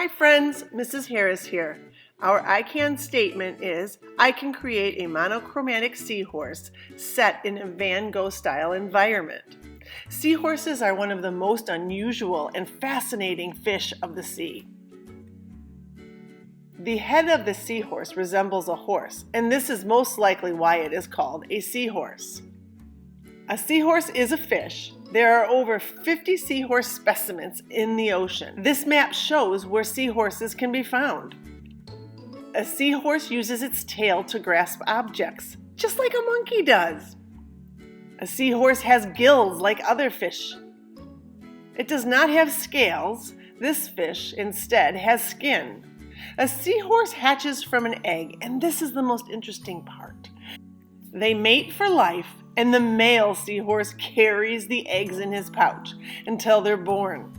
Hi friends, Mrs. Harris here. Our I Can statement is, I can create a monochromatic seahorse set in a Van Gogh style environment. Seahorses are one of the most unusual and fascinating fish of the sea. The head of the seahorse resembles a horse, and this is most likely why it is called a seahorse. A seahorse is a fish. There are over 50 seahorse specimens in the ocean. This map shows where seahorses can be found. A seahorse uses its tail to grasp objects, just like a monkey does. A seahorse has gills like other fish. It does not have scales. This fish instead has skin. A seahorse hatches from an egg, and this is the most interesting part. They mate for life, and the male seahorse carries the eggs in his pouch until they're born.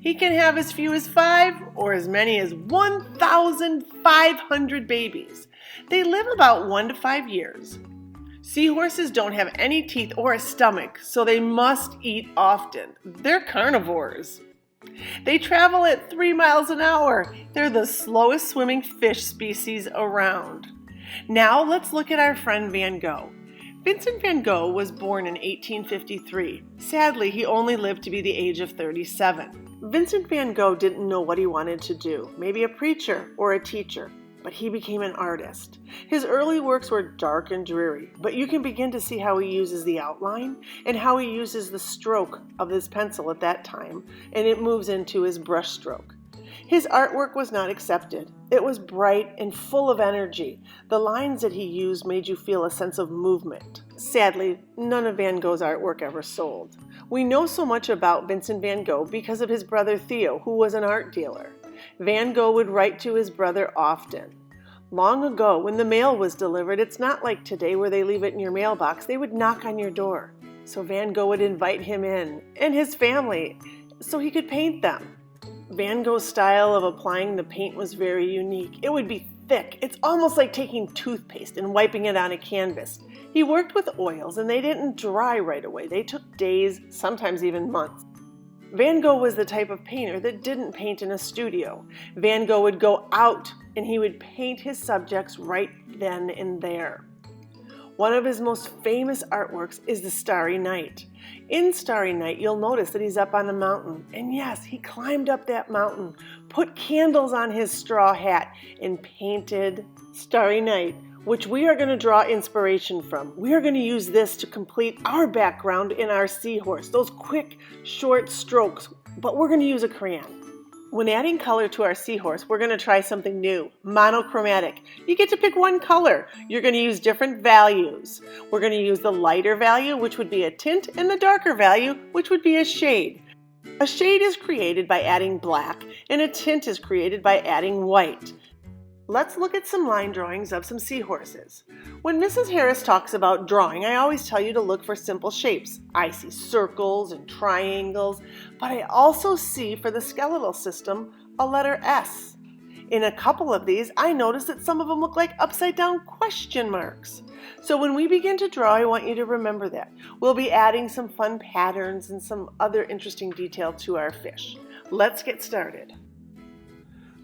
He can have as few as 5 or as many as 1,500 babies. They live about 1 to 5 years. Seahorses don't have any teeth or a stomach, so they must eat often. They're carnivores. They travel at 3 miles an hour. They're the slowest swimming fish species around. Now let's look at our friend Van Gogh. Vincent van Gogh was born in 1853. Sadly, he only lived to be the age of 37. Vincent van Gogh didn't know what he wanted to do, maybe a preacher or a teacher, but he became an artist. His early works were dark and dreary, but you can begin to see how he uses the outline and how he uses the stroke of his pencil at that time, and it moves into his brushstroke. His artwork was not accepted. It was bright and full of energy. The lines that he used made you feel a sense of movement. Sadly, none of Van Gogh's artwork ever sold. We know so much about Vincent van Gogh because of his brother Theo, who was an art dealer. Van Gogh would write to his brother often. Long ago, when the mail was delivered, it's not like today where they leave it in your mailbox. They would knock on your door. So Van Gogh would invite him in and his family so he could paint them. Van Gogh's style of applying the paint was very unique. It would be thick. It's almost like taking toothpaste and wiping it on a canvas. He worked with oils and they didn't dry right away. They took days, sometimes even months. Van Gogh was the type of painter that didn't paint in a studio. Van Gogh would go out and he would paint his subjects right then and there. One of his most famous artworks is the Starry Night. In Starry Night, you'll notice that he's up on a mountain. And yes, he climbed up that mountain, put candles on his straw hat, and painted Starry Night, which we are going to draw inspiration from. We are going to use this to complete our background in our seahorse, those quick, short strokes, but we're going to use a crayon. When adding color to our seahorse, we're going to try something new, monochromatic. You get to pick one color. You're going to use different values. We're going to use the lighter value, which would be a tint, and the darker value, which would be a shade. A shade is created by adding black, and a tint is created by adding white. Let's look at some line drawings of some seahorses. When Mrs. Harris talks about drawing, I always tell you to look for simple shapes. I see circles and triangles, but I also see for the skeletal system a letter S. In a couple of these, I noticed that some of them look like upside down question marks. So when we begin to draw, I want you to remember that. We'll be adding some fun patterns and some other interesting detail to our fish. Let's get started.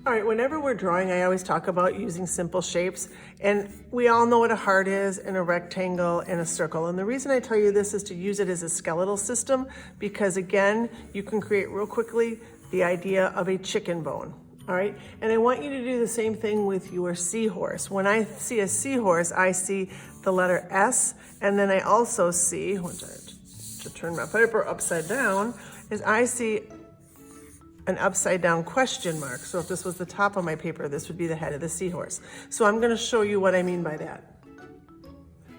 All right, whenever we're drawing, I always talk about using simple shapes, and we all know what a heart is, and a rectangle, and a circle. And the reason I tell you this is to use it as a skeletal system, because again, you can create real quickly the idea of a chicken bone. All right, and I want you to do the same thing with your seahorse. When I see a seahorse, I see the letter S, and then I also see, to turn my paper upside down, is I see an upside down question mark. So if this was the top of my paper, this would be the head of the seahorse. So I'm going to show you what I mean by that.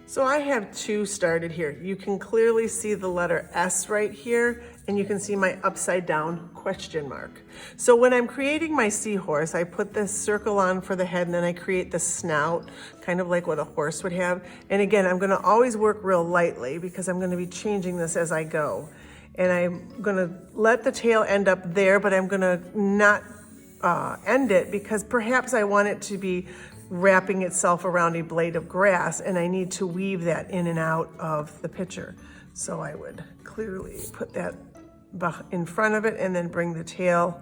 So I have 2 started here. You can clearly see the letter S right here, and you can see my upside down question mark. So when I'm creating my seahorse, I put this circle on for the head, and then I create the snout, kind of like what a horse would have. And again, I'm going to always work real lightly because I'm going to be changing this as I go. And I'm going to let the tail end up there, but I'm going to not end it because perhaps I want it to be wrapping itself around a blade of grass, and I need to weave that in and out of the picture. So I would clearly put that in front of it and then bring the tail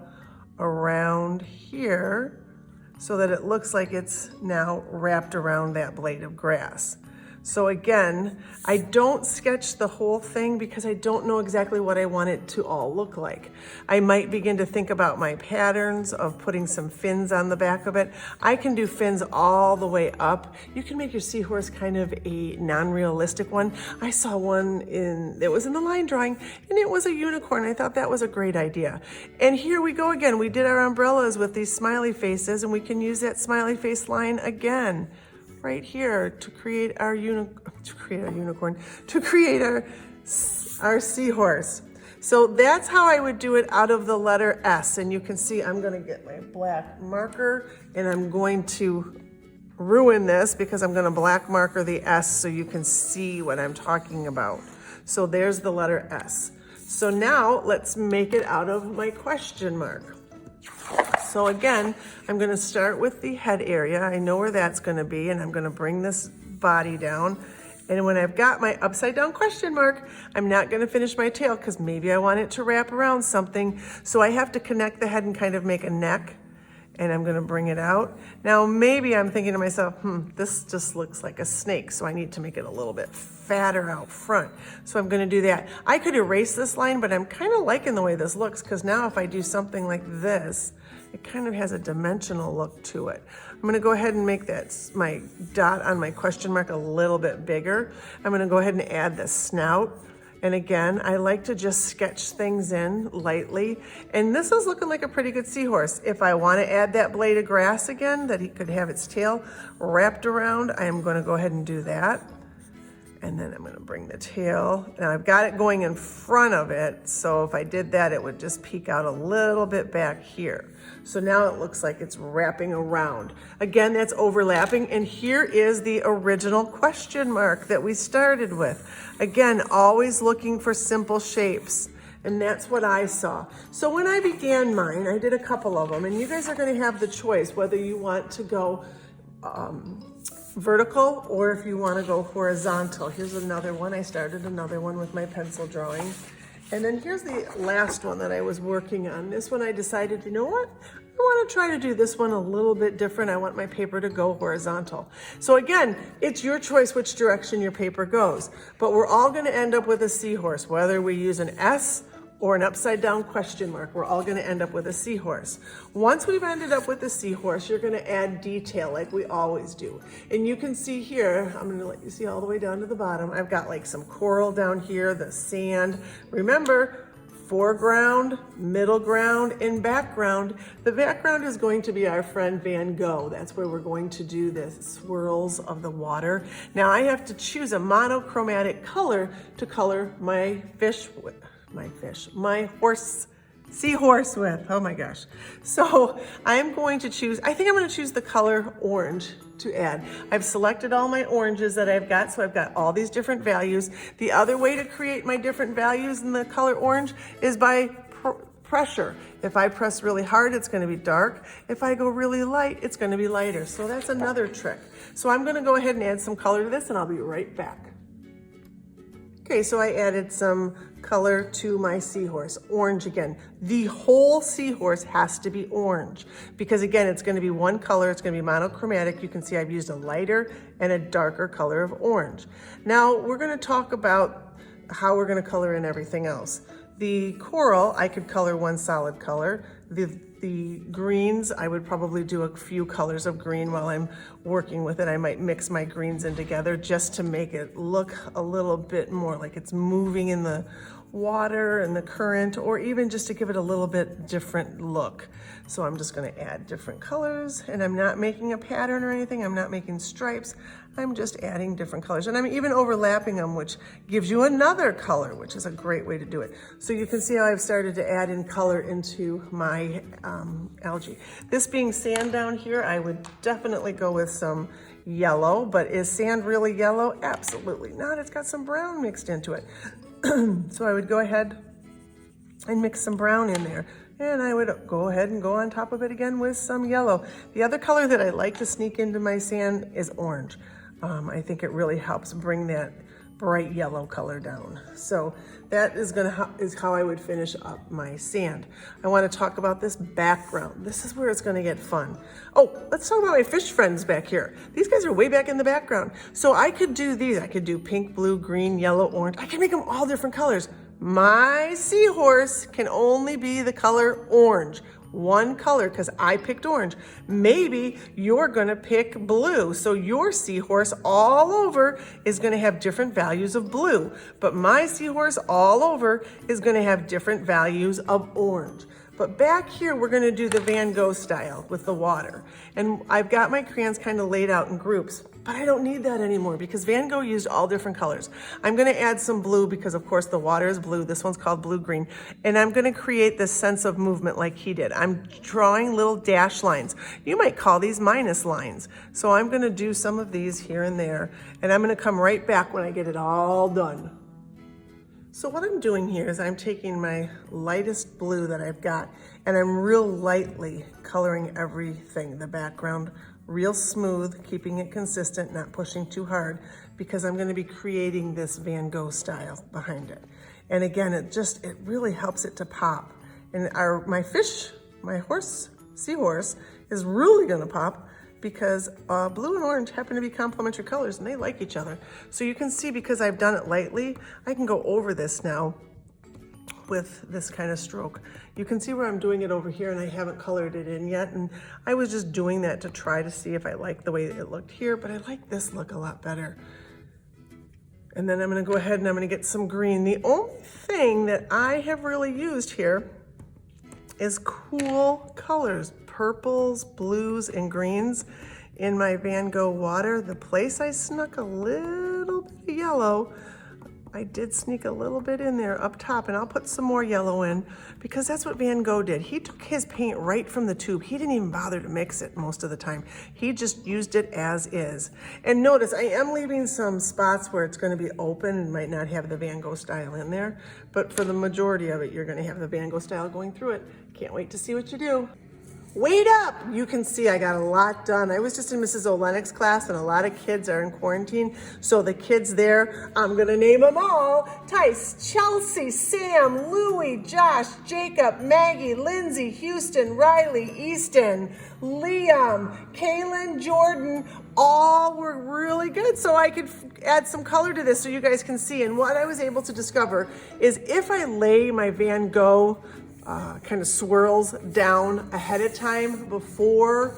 around here so that it looks like it's now wrapped around that blade of grass. So again, I don't sketch the whole thing because I don't know exactly what I want it to all look like. I might begin to think about my patterns of putting some fins on the back of it. I can do fins all the way up. You can make your seahorse kind of a non-realistic one. I saw one that was in the line drawing and it was a unicorn. I thought that was a great idea. And here we go again. We did our umbrellas with these smiley faces and we can use that smiley face line again right here to create our our seahorse. So that's how I would do it out of the letter S. And you can see I'm going to get my black marker and I'm going to ruin this because I'm going to black marker the S so you can see what I'm talking about. So there's the letter S. So now let's make it out of my question mark. So again, I'm going to start with the head area. I know where that's going to be, and I'm going to bring this body down. And when I've got my upside down question mark, I'm not going to finish my tail because maybe I want it to wrap around something. So I have to connect the head and kind of make a neck. And I'm going to bring it out. Now maybe I'm thinking to myself, this just looks like a snake, so I need to make it a little bit fatter out front. So I'm going to do that. I could erase this line, but I'm kind of liking the way this looks because now if I do something like this, it kind of has a dimensional look to it. I'm going to go ahead and make that my dot on my question mark a little bit bigger. I'm going to go ahead and add the snout. And again, I like to just sketch things in lightly. And this is looking like a pretty good seahorse. If I want to add that blade of grass again, that he could have its tail wrapped around, I am going to go ahead and do that. And then I'm going to bring the tail. Now I've got it going in front of it. So if I did that, it would just peek out a little bit back here. So now it looks like it's wrapping around. Again, that's overlapping. And here is the original question mark that we started with. Again, always looking for simple shapes. And that's what I saw. So when I began mine, I did a couple of them. And you guys are going to have the choice whether you want to go vertical or if you want to go horizontal. Here's another one. I started another one with my pencil drawing. And then here's the last one that I was working on. This one I decided, you know what? I want to try to do this one a little bit different. I want my paper to go horizontal. So again, it's your choice which direction your paper goes. But we're all going to end up with a seahorse, whether we use an S or an upside down question mark. We're all going to end up with a seahorse. Once we've ended up with a seahorse, you're going to add detail like we always do. And you can see here, I'm going to let you see all the way down to the bottom. I've got like some coral down here, the sand. Remember, foreground, middle ground, and background. The background is going to be our friend Van Gogh. That's where we're going to do the swirls of the water. Now I have to choose a monochromatic color to color my seahorse with. Oh my gosh. So I'm going to choose, I think I'm going to choose the color orange to add. I've selected all my oranges that I've got, so I've got all these different values. The other way to create my different values in the color orange is by pressure. If I press really hard, it's going to be dark. If I go really light, it's going to be lighter. So that's another trick. So I'm going to go ahead and add some color to this and I'll be right back. Okay, so I added some color to my seahorse, orange again. The whole seahorse has to be orange because again, it's going to be one color. It's going to be monochromatic. You can see I've used a lighter and a darker color of orange. Now we're going to talk about how we're going to color in everything else. The coral, I could color one solid color. The greens, I would probably do a few colors of green while I'm working with it. I might mix my greens in together just to make it look a little bit more like it's moving in the water and the current, or even just to give it a little bit different look. So I'm just going to add different colors, and I'm not making a pattern or anything. I'm not making stripes. I'm just adding different colors, and I'm even overlapping them, which gives you another color, which is a great way to do it. So you can see how I've started to add in color into my algae. This being sand down here, I would definitely go with some yellow, but is sand really yellow? Absolutely not. It's got some brown mixed into it. So I would go ahead and mix some brown in there. And I would go ahead and go on top of it again with some yellow. The other color that I like to sneak into my sand is orange. I think it really helps bring that bright yellow color down. So that is how I would finish up my sand. I want to talk about this background. This is where it's going to get fun. Oh, let's talk about my fish friends back here. These guys are way back in the background. So I could do these. I could do pink, blue, green, yellow, orange. I can make them all different colors. My seahorse can only be the color orange. One color, because I picked orange. Maybe you're gonna pick blue. So your seahorse all over is gonna have different values of blue. But my seahorse all over is gonna have different values of orange. But back here, we're gonna do the Van Gogh style with the water. And I've got my crayons kind of laid out in groups, but I don't need that anymore because Van Gogh used all different colors. I'm gonna add some blue because of course the water is blue. This one's called blue-green. And I'm gonna create this sense of movement like he did. I'm drawing little dash lines. You might call these minus lines. So I'm gonna do some of these here and there, and I'm gonna come right back when I get it all done. So what I'm doing here is I'm taking my lightest blue that I've got and I'm real lightly coloring everything, the background, real smooth, keeping it consistent, not pushing too hard, because I'm gonna be creating this Van Gogh style behind it. And again, it really helps it to pop. And my seahorse is really gonna pop because blue and orange happen to be complementary colors and they like each other. So you can see, because I've done it lightly, I can go over this now with this kind of stroke. You can see where I'm doing it over here and I haven't colored it in yet. And I was just doing that to try to see if I like the way it looked here, but I like this look a lot better. And then I'm gonna go ahead and I'm gonna get some green. The only thing that I have really used here is cool colors, purples, blues, and greens in my Van Gogh water. The place I snuck a little bit of yellow, I did sneak a little bit in there up top, and I'll put some more yellow in because that's what Van Gogh did. He took his paint right from the tube. He didn't even bother to mix it most of the time. He just used it as is. And notice I am leaving some spots where it's going to be open and might not have the Van Gogh style in there, but for the majority of it, you're going to have the Van Gogh style going through it. Can't wait to see what you do. Wait up! You can see I got a lot done. I was just in Mrs. Olenik's class and a lot of kids are in quarantine. So the kids there, I'm gonna name them all. Tice, Chelsea, Sam, Louie, Josh, Jacob, Maggie, Lindsay, Houston, Riley, Easton, Liam, Kaylin, Jordan, all were really good. So I could add some color to this so you guys can see. And what I was able to discover is if I lay my Van Gogh kind of swirls down ahead of time before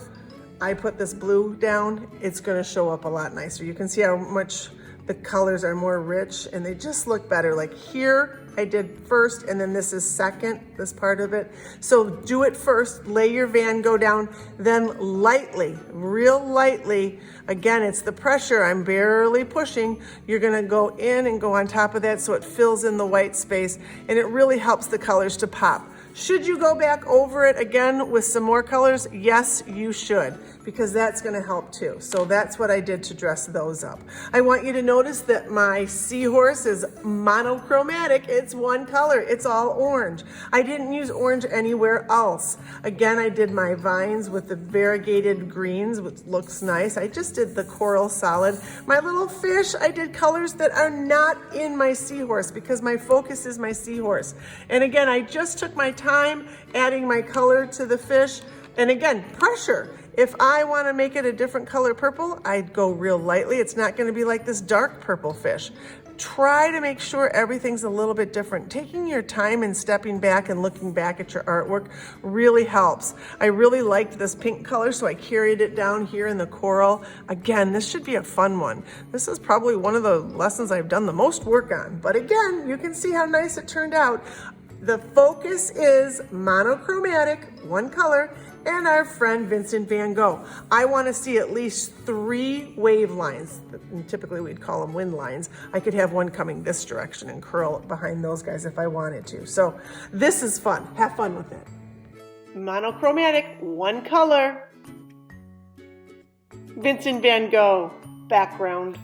I put this blue down, it's going to show up a lot nicer. You can see how much the colors are more rich and they just look better. Like here I did first and then this is second, this part of it. So do it first, lay your Van Gogh down, then lightly, real lightly. Again, it's the pressure, I'm barely pushing. You're gonna go in and go on top of that so it fills in the white space and it really helps the colors to pop. Should you go back over it again with some more colors? Yes, you should, because that's gonna help too. So that's what I did to dress those up. I want you to notice that my seahorse is monochromatic. It's one color, it's all orange. I didn't use orange anywhere else. Again, I did my vines with the variegated greens, which looks nice. I just did the coral solid. My little fish, I did colors that are not in my seahorse because my focus is my seahorse. And again, I just took my time adding my color to the fish. And again, pressure. If I want to make it a different color purple, I'd go real lightly. It's not going to be like this dark purple fish. Try to make sure everything's a little bit different. Taking your time and stepping back and looking back at your artwork really helps. I really liked this pink color, so I carried it down here in the coral. Again, this should be a fun one. This is probably one of the lessons I've done the most work on. But again, you can see how nice it turned out. The focus is monochromatic, one color, and our friend Vincent van Gogh. I want to see at least 3 wave lines. Typically we'd call them wind lines. I could have one coming this direction and curl behind those guys if I wanted to. So this is fun. Have fun with it. Monochromatic, one color. Vincent van Gogh, background.